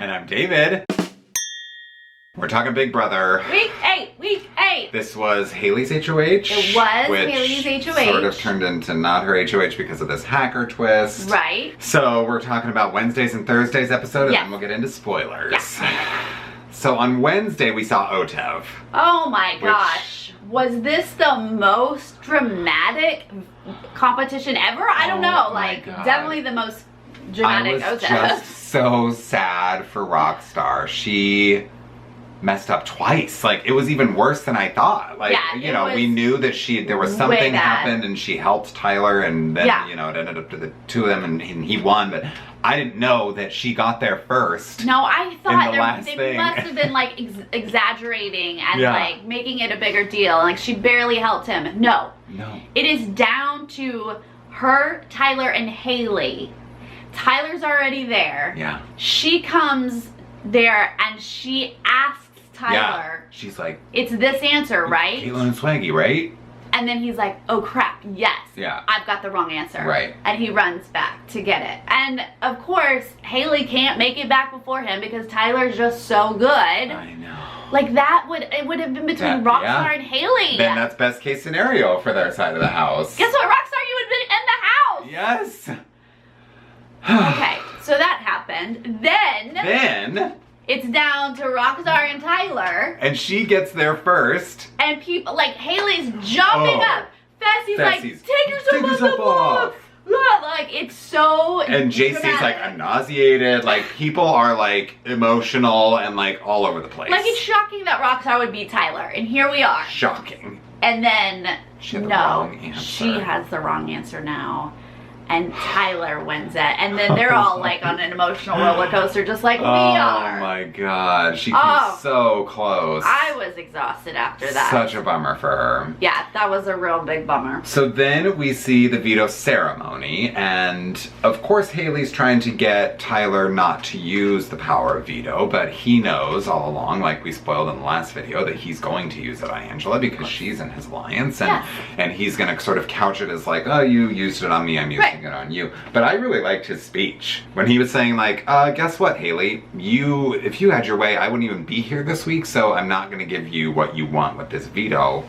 And I'm David. We're talking Big Brother. Week 8. This was Haley's HOH. It was which Haley's HOH. Sort of turned into not her HOH because of this hacker twist. Right. So we're talking about Wednesday's and Thursday's episode, and Yes. then we'll get into spoilers. Yes. So on Wednesday, we saw Otev. Oh my gosh. Was this the most dramatic competition ever? I don't know. Like, definitely the most dramatic I was Otev. just so sad for Rockstar. She messed up twice. Like, it was even worse than I thought. Like, Yeah, you know, we knew that there was way something bad. happened and she helped Tyler, and then, Yeah. you know, it ended up to the two of them and he won, but I didn't know that she got there first. No, I thought thing. they must have been like exaggerating and Yeah. like making it a bigger deal. Like, she barely helped him. No. No. It is down to her, Tyler, and Haley. Tyler's already there. Yeah. She comes there and she asks Tyler, Yeah. She's like, it's this answer, right? Caitlin and Swaggy, right? And then he's like, oh crap, yes. Yeah. I've got the wrong answer. Right. And he runs back to get it. And of course, Haley can't make it back before him because Tyler's just so good. I know. Like, it would have been between That- Rockstar yeah. and Haley. Then that's best case scenario for their side of the house. Guess what, Rockstar, you would have been in the house. Yes. Okay, so that happened. Then it's down to Rockstar and Tyler. And she gets there first. And people, like, Haley's jumping up. Fessy's like, Fessie's, take yourself off. Yeah, like, it's so And JC's like, dramatic. I'm nauseated. Like, people are like emotional and like all over the place. Like, it's shocking that Rockstar would beat Tyler, and here we are. Shocking. And then, She had the wrong answer. she has the wrong answer now. And Tyler wins it. And then they're all like on an emotional roller coaster, just like we are. Oh my god. She Oh. came so close. I was exhausted after that. Such a bummer for her. Yeah, that was a real big bummer. So then we see the veto ceremony, and of course Haley's trying to get Tyler not to use the power of veto, but he knows all along, like we spoiled in the last video, that he's going to use it on Angela because she's in his alliance, and, Yes. and he's gonna sort of couch it as like, oh, you used it on me, I'm using it on you. But I really liked his speech when he was saying like, guess what, Haley, if you had your way, I wouldn't even be here this week, so I'm not gonna give you what you want with this veto.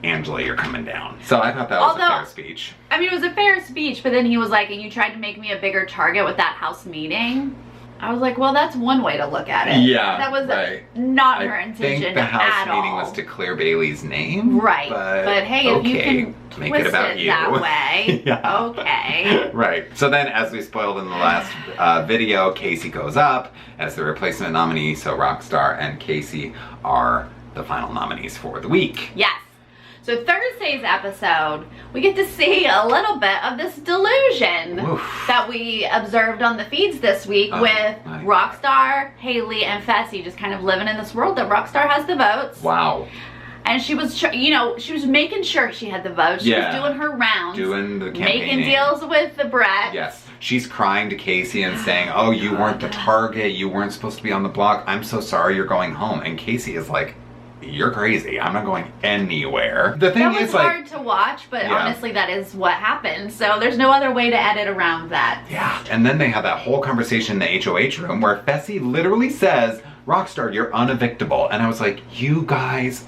Angela, you're coming down. So I thought that was a fair speech. I mean, it was a fair speech, but then he was like, and you tried to make me a bigger target with that house meeting. I was like, well, that's one way to look at it. Yeah, that was right. not her I intention think the house at meeting all. was to clear Bailey's name. Right, but hey, if you okay, can make twist it about you that way, Yeah. okay. Right. So then, as we spoiled in the last video, Casey goes up as the replacement nominee. So Rockstar and Casey are the final nominees for the week. Yes. So Thursday's episode, we get to see a little bit of this delusion Oof. that we observed on the feeds this week with my Rockstar, Haley, and Fessy just kind of living in this world that Rockstar has the votes. Wow. And she was, she was making sure she had the votes. She was doing her rounds. Doing the campaigning. Making deals with the Brett. Yes. She's crying to Casey and saying, oh, you weren't the target. You weren't supposed to be on the block. I'm so sorry you're going home. And Casey is like, you're crazy. I'm not going anywhere. The thing That is, was like, hard to watch, but Yeah. honestly, that is what happened. So there's no other way to edit around that. yeah. And then they have that whole conversation in the HOH room where Fessy literally says, Rockstar, you're unevictable. And I was like, you guys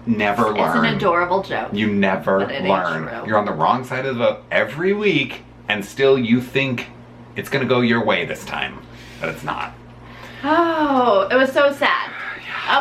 never learn. It's an adorable joke. You never But it ain't learn. true. You're on the wrong side of the vote every week, and still you think it's gonna go your way this time. But it's not. Oh, it was so sad.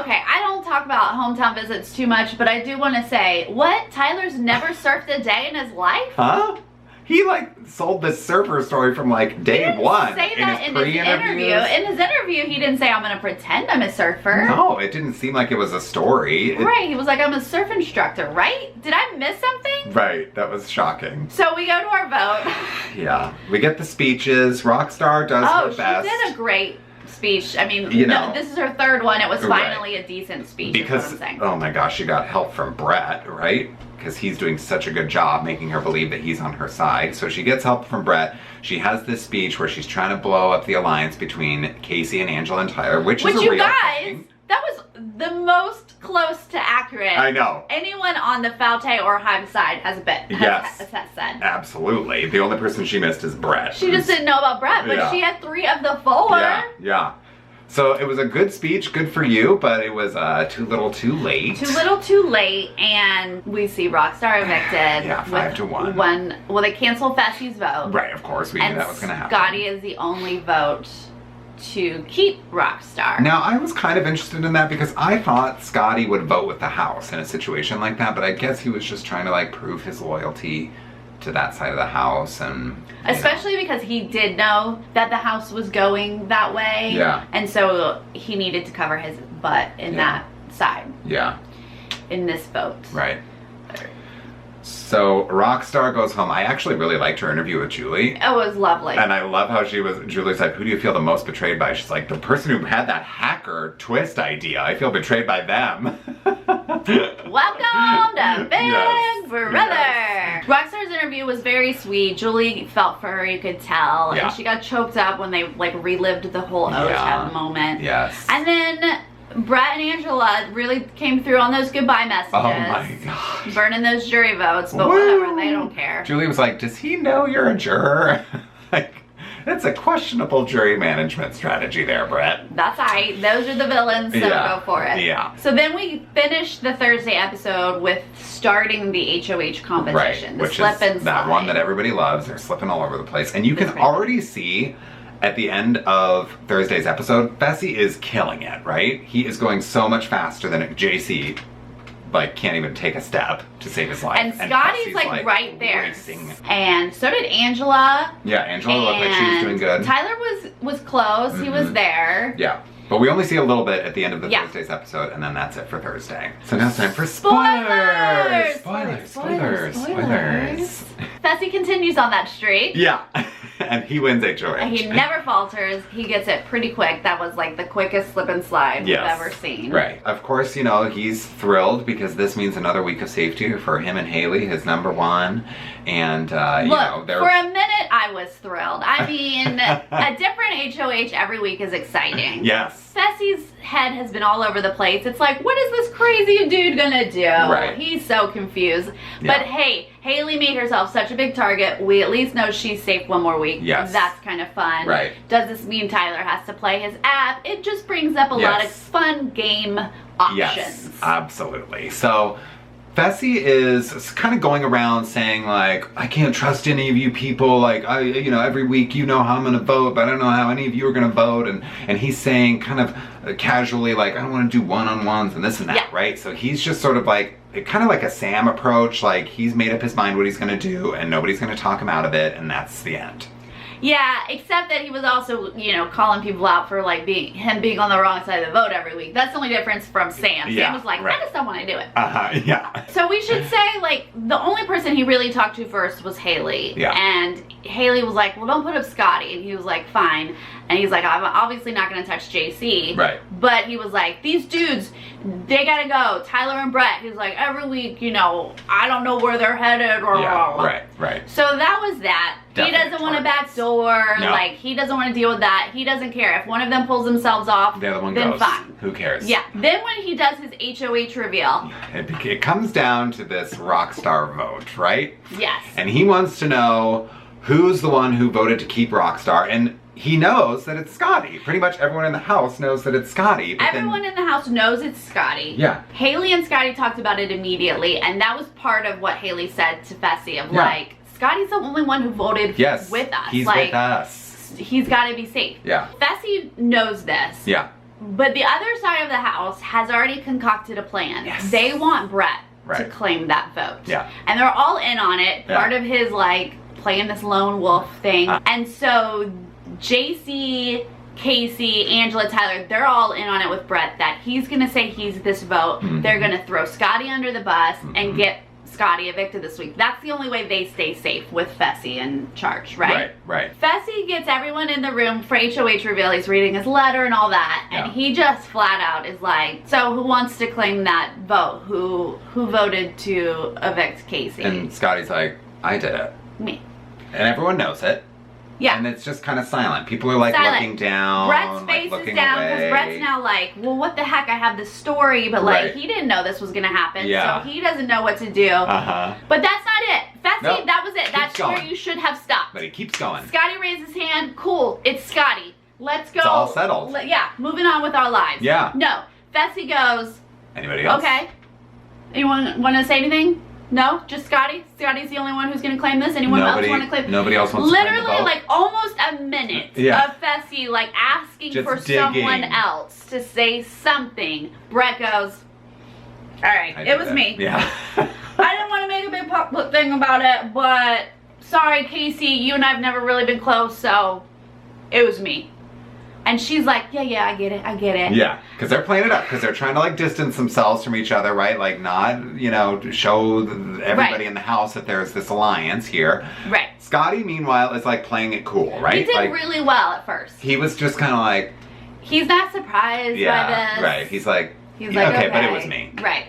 Okay, I don't talk about hometown visits too much, but I do want to say, what? Tyler's never surfed a day in his life? Huh? He like sold this surfer story from like day one. Say that in his interview. In his interview, he didn't say, I'm going to pretend I'm a surfer. No, it didn't seem like it was a story. Right, he was like, I'm a surf instructor, right? Did I miss something? Right, that was shocking. So we go to our vote. Yeah, we get the speeches. Rockstar does her best. She did a great speech. I mean, You know. this is her third one. It was Right. finally a decent speech, Because, is what I'm saying. oh my gosh, she got help from Brett, right? Because he's doing such a good job making her believe that he's on her side. So she gets help from Brett. She has this speech where she's trying to blow up the alliance between Casey and Angela and Tyler, which is a you real guys, thing. that was the most close to accurate. I know. Anyone on the Falte or Hive side has said. Absolutely. The only person she missed is Brett. She just didn't know about Brett, but Yeah. she had 3 of the 4. Yeah, yeah. So it was a good speech, good for you, but it was too little too late. Too little too late, and we see Rockstar evicted. Yeah, 5-1. Well, they canceled Fessy's vote. Right, of course, we knew that was going to happen. Scotty is the only vote to keep Rockstar. Now, I was kind of interested in that because I thought Scotty would vote with the House in a situation like that, but I guess he was just trying to like prove his loyalty to that side of the House, and especially because he did know that the House was going that way. Yeah. And so he needed to cover his butt in that side. Yeah. In this vote. Right. So Rockstar goes home. I actually really liked her interview with Julie. It was lovely. And I love how Julie's like, who do you feel the most betrayed by? She's like, the person who had that hacker twist idea. I feel betrayed by them. Welcome to Big Yes. Brother. Yes. Rockstar's interview was very sweet. Julie felt for her, you could tell. Yeah. And she got choked up when they like relived the whole OTEP moment. Yes. And then Brett and Angela really came through on those goodbye messages. Oh my gosh. Burning those jury votes, but Woo. whatever, they don't care. Julie was like, does he know you're a juror? Like, that's a questionable jury management strategy there, Brett. That's alright. Those are the villains, so Yeah. go for it. Yeah. So then we finished the Thursday episode with starting the HOH competition. Right, The which slip is and slide. that one that everybody loves. They're slipping all over the place. And you can That's right. already see at the end of Thursday's episode, Fessy is killing it, right? He is going so much faster than JC, like, can't even take a step to save his life. And Scotty's Fessy's, like right there. racing. And so did Angela. Yeah, Angela looked like she was doing good. Tyler was close. He was there. Yeah. But we only see a little bit at the end of the Yeah. Thursday's episode, and then that's it for Thursday. So now it's time for Spoilers! Spoilers! Fessy continues on that streak. Yeah. And he wins HOH. And he never falters. He gets it pretty quick. That was like the quickest slip and slide we've ever seen. Right. Of course, you know, he's thrilled because this means another week of safety for him and Haley, his number one. And, you know, they're... for a minute, I was thrilled. I mean, a different HOH every week is exciting. Yes. Fessy's head has been all over the place. It's like, what is this crazy dude gonna do? Right. He's so confused. Yeah. But hey, Haley made herself such a big target. We at least know she's safe one more week. Yes. That's kind of fun. Right. Does this mean Tyler has to play his app? It just brings up a lot of fun game options. Yes, absolutely. So Fessy is kind of going around saying like, I can't trust any of you people. Like, you know, every week you know how I'm going to vote, but I don't know how any of you are going to vote. And he's saying kind of casually like, I don't want to do one-on-ones and this and that, Yeah. right? So he's just sort of like, kind of like a Sam approach. Like he's made up his mind what he's going to do and nobody's going to talk him out of it. And that's the end. Yeah, except that he was also, you know, calling people out for like being on the wrong side of the vote every week. That's the only difference from Sam. Yeah, Sam was like, I just don't want to do it. Yeah. So we should say, like, the only person he really talked to first was Haley. Yeah. And Haley was like, well, don't put up Scotty. And he was like, fine. And he's like, I'm obviously not going to touch JC. Right. But he was like, these dudes, they got to go. Tyler and Brett. He's like, every week, you know, I don't know where they're headed. Yeah, right. So that was that. Definite He doesn't want a targets. backdoor. No. Like, he doesn't want to deal with that. He doesn't care. If one of them pulls themselves off, The other one then goes. fine. Who cares? Yeah. Then when he does his HOH reveal. It comes down to this Rockstar vote, right? Yes. And he wants to know who's the one who voted to keep Rockstar, and he knows that it's Scotty. Pretty much everyone in the house knows that it's Scotty. But Everyone in the house knows it's Scotty. Yeah. Haley and Scotty talked about it immediately, and that was part of what Haley said to Fessy of Yeah. like, Scotty's the only one who voted Yes, with us. he's like, with us. He's got to be safe. Yeah. Fessy knows this. Yeah. But the other side of the house has already concocted a plan. Yes. They want Brett to Right. claim that vote. Yeah. And they're all in on it. Yeah. Part of his like playing this lone wolf thing. And so JC, Casey, Angela, Tyler, they're all in on it with Brett that he's gonna say he's this vote. They're gonna throw Scotty under the bus and get Scotty evicted this week. That's the only way they stay safe with Fessy in charge, right? Right. Fessy gets everyone in the room for HOH reveal. He's reading his letter and all that. Yeah. And he just flat out is like, so who wants to claim that vote? Who voted to evict Casey? And Scotty's like, I did it. Me. And everyone knows it. Yeah. And it's just kind of silent. People are like Silent. looking down. Brett's like, face is looking down because away. Brett's now like, well, what the heck? I have this story, but like Right. he didn't know this was gonna happen, Yeah. so he doesn't know what to do. Uh-huh. But that's not it. Fessy, Nope. that was it. Keeps That's where going. you should have stopped. But he keeps going. Scotty raised his hand. Cool, it's Scotty. let's go. It's all settled. Yeah, moving on with our lives. Yeah. No, Fessy goes. Anybody else? Okay. Anyone want to say anything? No? Just Scotty? Scotty's the only one who's going to claim this? Anyone else want to claim? Nobody else wants to claim the Literally, vote? like, almost a minute of Fessy, like, asking Just for digging. someone else to say something. Brett goes, all right, it was me. Yeah. I didn't want to make a big public thing about it, but sorry, Casey, you and I have never really been close, so it was me. And she's like, yeah, I get it. Yeah, because they're playing it up, because they're trying to like distance themselves from each other, right? Like not, you know, to show everybody in the house that there's this alliance here. Right. Scotty, meanwhile, is like playing it cool, right? He did like, really well at first. He was just kind of like... He's not surprised by this. Right. He's like, okay, but it was me. Right.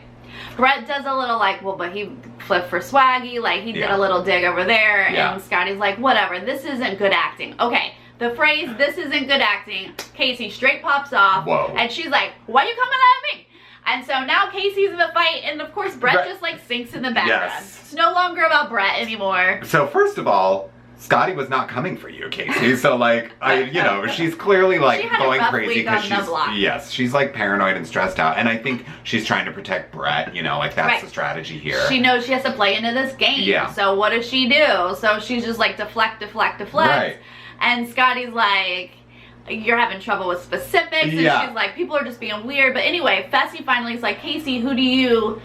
Brett does a little like, well, but he flipped for swaggy, like he did a little dig over there, and Scotty's like, whatever, this isn't good acting. Okay. The phrase, this isn't good acting, Casey straight pops off. Whoa. And she's like, why are you coming at me? And so now Casey's in the fight, and of course Brett just like sinks in the background. Yes. It's no longer about Brett anymore. So first of all, Scotty was not coming for you, Casey. So like, she's clearly like she had going a rough crazy week on because the block. she's like paranoid and stressed out. And I think she's trying to protect Brett, like that's the strategy here. She knows she has to play into this game. Yeah. So what does she do? So she's just like deflect. Right. And Scotty's like, you're having trouble with specifics. And she's like, people are just being weird. But anyway, Fessy finally is like, Casey, who do you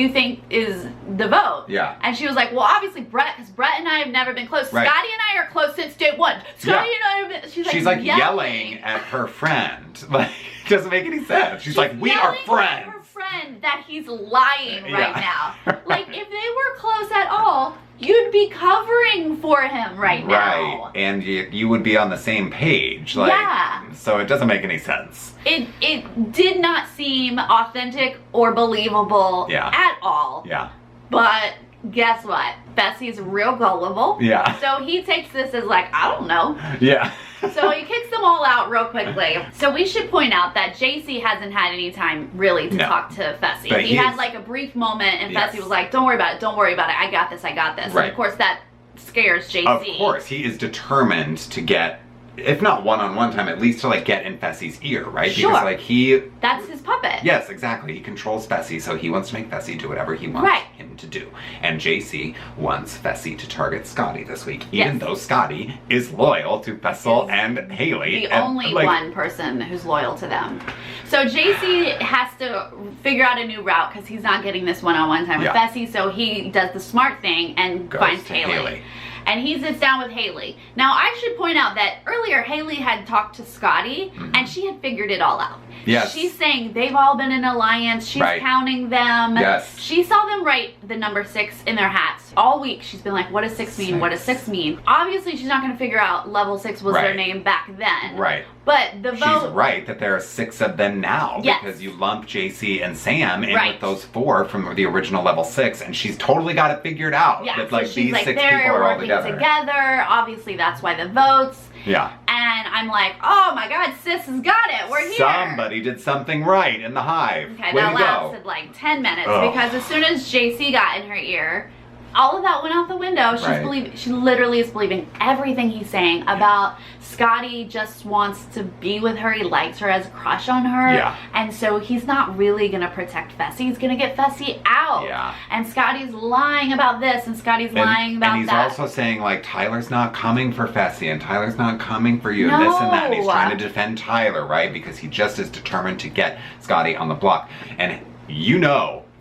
think is the vote? Yeah. And she was like, well, obviously Brett, because Brett and I have never been close. Right. Scotty and I are close since day one. Scotty and I have been, she's like yelling at her friend. Like, it doesn't make any sense. She's like, we are friends. At her friend that he's lying right now. Like, if they were close at all, you'd be covering for him right now. Right, and you would be on the same page. Like, so it doesn't make any sense. It did not seem authentic or believable at all. Yeah. But guess what? Fessy's real gullible. Yeah. So he takes this as like, I don't know. Yeah. So he kicks them all out real quickly. So we should point out that JC hasn't had any time really to talk to Fessy. But he had like a brief moment and Fessy was like, don't worry about it, I got this. Right. And of course that scares JC. Of course, he is determined to get, if not one-on-one time, at least to like get in Fessy's ear, right? Sure. Because like that's his puppet. Yes, exactly. He controls Fessy, so he wants to make Fessy do whatever he wants him to do. And JC wants Fessy to target Scotty this week, even though Scotty is loyal to Fessel and Haley. The only one person who's loyal to them. So JC has to figure out a new route because he's not getting this one-on-one time with Fessy, so he does the smart thing and finds Haley. And he sits down with Haley. Now, I should point out that earlier Haley had talked to Scotty, and she had figured it all out. Yes. She's saying they've all been in alliance. She's counting them. Yes. She saw them write the number 6 in their hats. All week, she's been like, what does 6 mean? What does 6 mean? Obviously, she's not going to figure out level 6 was their name back then. Right. But the vote... She's right that there are 6 of them now. Yes. Because you lump JC and Sam in with those 4 from the original level 6, and she's totally got it figured out. Yeah, that, so like, she's these like, 6 people are all together. Obviously, that's why the votes. Yeah. And I'm like, oh my God, sis has got it. We're here. Somebody did something right in the hive. Okay, Way that to lasted like 10 minutes because as soon as JC got in her ear, all of that went out the window. She literally is believing everything he's saying about Scotty just wants to be with her. He likes her, has a crush on her. Yeah. And so he's not really going to protect Fessy. He's going to get Fessy out. Yeah. And Scotty's lying about this and Scotty's lying about that. And he's also saying like, Tyler's not coming for Fessy and Tyler's not coming for you and this and that. And he's trying to defend Tyler, right? Because he just is determined to get Scotty on the block. And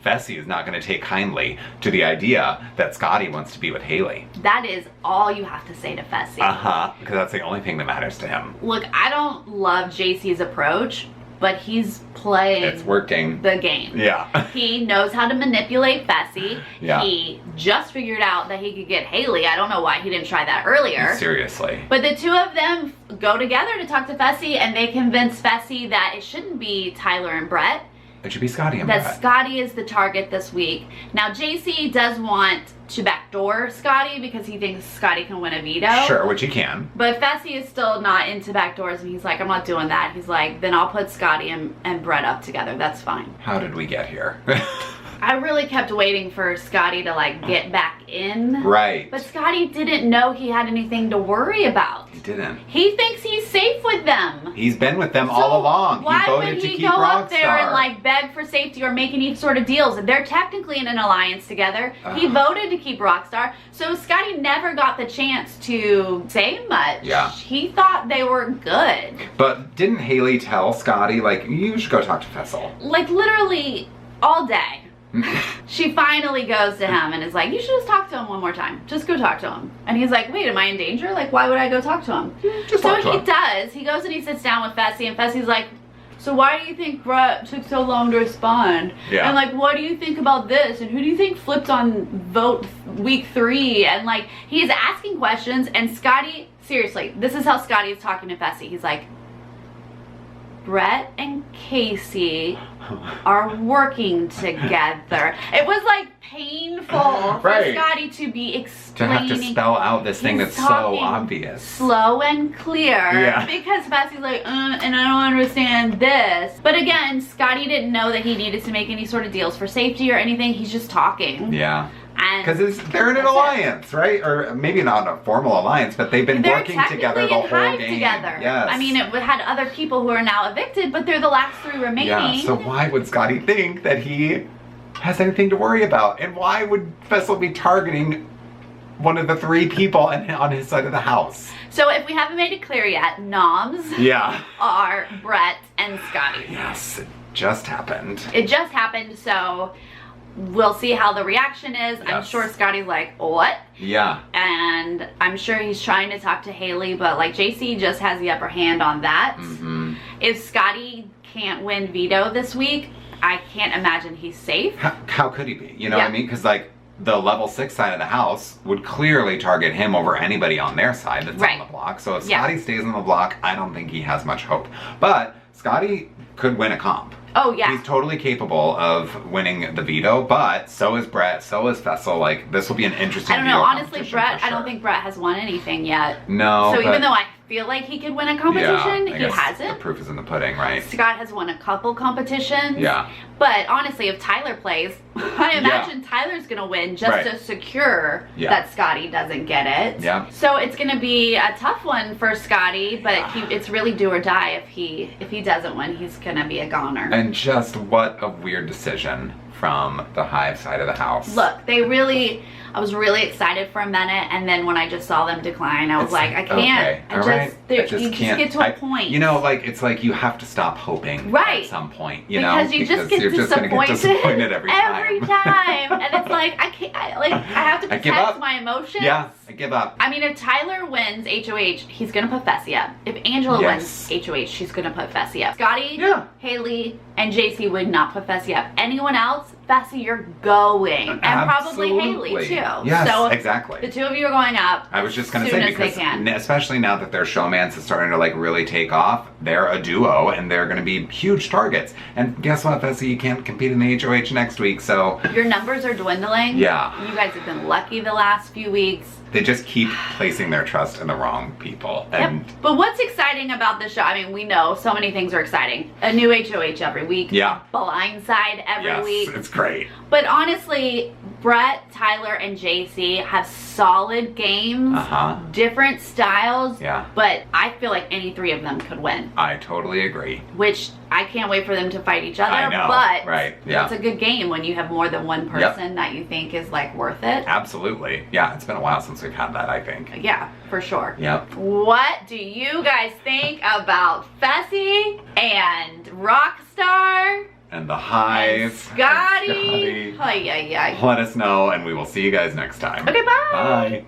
Fessy is not going to take kindly to the idea that Scotty wants to be with Haley. That is all you have to say to Fessy. Because that's the only thing that matters to him. Look, I don't love JC's approach, but he's playing it's working. The game. Yeah. He knows how to manipulate Fessy. Yeah. He just figured out that he could get Haley. I don't know why he didn't try that earlier. Seriously. But the two of them go together to talk to Fessy, and they convince Fessy that it shouldn't be Tyler and Brett. It should be Scotty and Brett. That Scotty is the target this week. Now, JC does want to backdoor Scotty because he thinks Scotty can win a veto. Sure, which he can. But Fessy is still not into backdoors, and he's like, I'm not doing that. He's like, then I'll put Scotty and Brett up together. That's fine. How did we get here? I really kept waiting for Scotty to like get back in. Right. But Scotty didn't know he had anything to worry about. He didn't. He thinks he's safe with them. He's been with them all along. Why he voted would to he keep go up there Rockstar. and like beg for safety or make any sort of deals? They're technically in an alliance together. He voted to keep Rockstar, so Scotty never got the chance to say much. Yeah. He thought they were good. But didn't Haley tell Scotty, like, you should go talk to Fessel? Like literally all day. She finally goes to him and is like, you should just talk to him one more time. Just go talk to him. And he's like, wait, am I in danger? Like, why would I go talk to him? Just so talk to he him. does. He goes and he sits down with Fessy, and Fessy's like, so why do you think Brett took so long to respond? Yeah. And like, what do you think about this? And who do you think flipped on vote week 3? And like, he's asking questions, and Scotty, seriously, this is how Scotty is talking to Fessy. He's like, Brett and Casey are working together. It was like painful for Scotty to be explaining. To have to spell out this thing that's so obvious. Slow and clear. Yeah. Because Fessy's like, and I don't understand this. But again, Scotty didn't know that he needed to make any sort of deals for safety or anything. He's just talking. Yeah. Because they're in an alliance, right? Or maybe not a formal alliance, but they've been working together the whole game. Together. Yes. I mean, it had other people who are now evicted, but they're the last 3 remaining. Yeah, so why would Scotty think that he has anything to worry about? And why would Fessel be targeting one of the 3 people on his side of the house? So if we haven't made it clear yet, noms are Brett and Scotty. Yes, it just happened. It just happened, so we'll see how the reaction is. Yes. I'm sure Scotty's like, what? Yeah. And I'm sure he's trying to talk to Haley, but like JC just has the upper hand on that. If Scotty can't win veto this week, I can't imagine he's safe. How could he be? You know what I mean? Because like the level 6 side of the house would clearly target him over anybody on their side that's on the block. So if Scotty stays on the block, I don't think he has much hope. But Scotty could win a comp. Oh, yeah. He's totally capable of winning the veto, but so is Brett, so is Fessel. Like, this will be an interesting I don't know. Honestly, Brett, I don't think Brett has won anything yet. No. So even though I feel like he could win a competition, he hasn't. The proof is in the pudding, right? Scott has won a couple competitions. Yeah. But honestly, if Tyler plays, I imagine Tyler's going to win just to secure that Scotty doesn't get it. Yeah. So it's going to be a tough one for Scotty, but it's really do or die. If he doesn't win, he's going to be a goner. And just what a weird decision from the Hive side of the house. Look, I was really excited for a minute, and then when I just saw them decline, I was like, I can't. You just get to a point. You know, like, it's like you have to stop hoping at some point, you know? Because you just get disappointed every time. Every time. And it's like, I have to protect my emotions. Yeah, I give up. I mean, if Tyler wins HOH, he's going to put Fessy up. If Angela wins HOH, she's going to put Fessy up. Scotty, Haley, and JC would not put Fessy up. Anyone else, Fessy, you're going. And probably Haley, too. Yes, so exactly. The 2 of you are going up. I was just going to say, because especially now that their showmance is starting to like really take off, they're a duo and they're going to be huge targets. And guess what, Fessy, you can't compete in the HOH next week, so... Your numbers are dwindling. Yeah. You guys have been lucky the last few weeks. They just keep placing their trust in the wrong people. And But what's exciting about this show, I mean, we know so many things are exciting. A new HOH every week. Yeah. Blindside every week. It's great. But honestly, Brett, Tyler, and JC have solid games. Different styles. Yeah. But I feel like any 3 of them could win. I totally agree. Which I can't wait for them to fight each other. I know, but it's a good game when you have more than one person that you think is like worth it. Absolutely. Yeah, it's been a while since we've had that, I think. Yeah, for sure. Yep. What do you guys think about Fessy and Rockstar? And the Hive. And Scotty. Let us know, and we will see you guys next time. Okay, bye. Bye.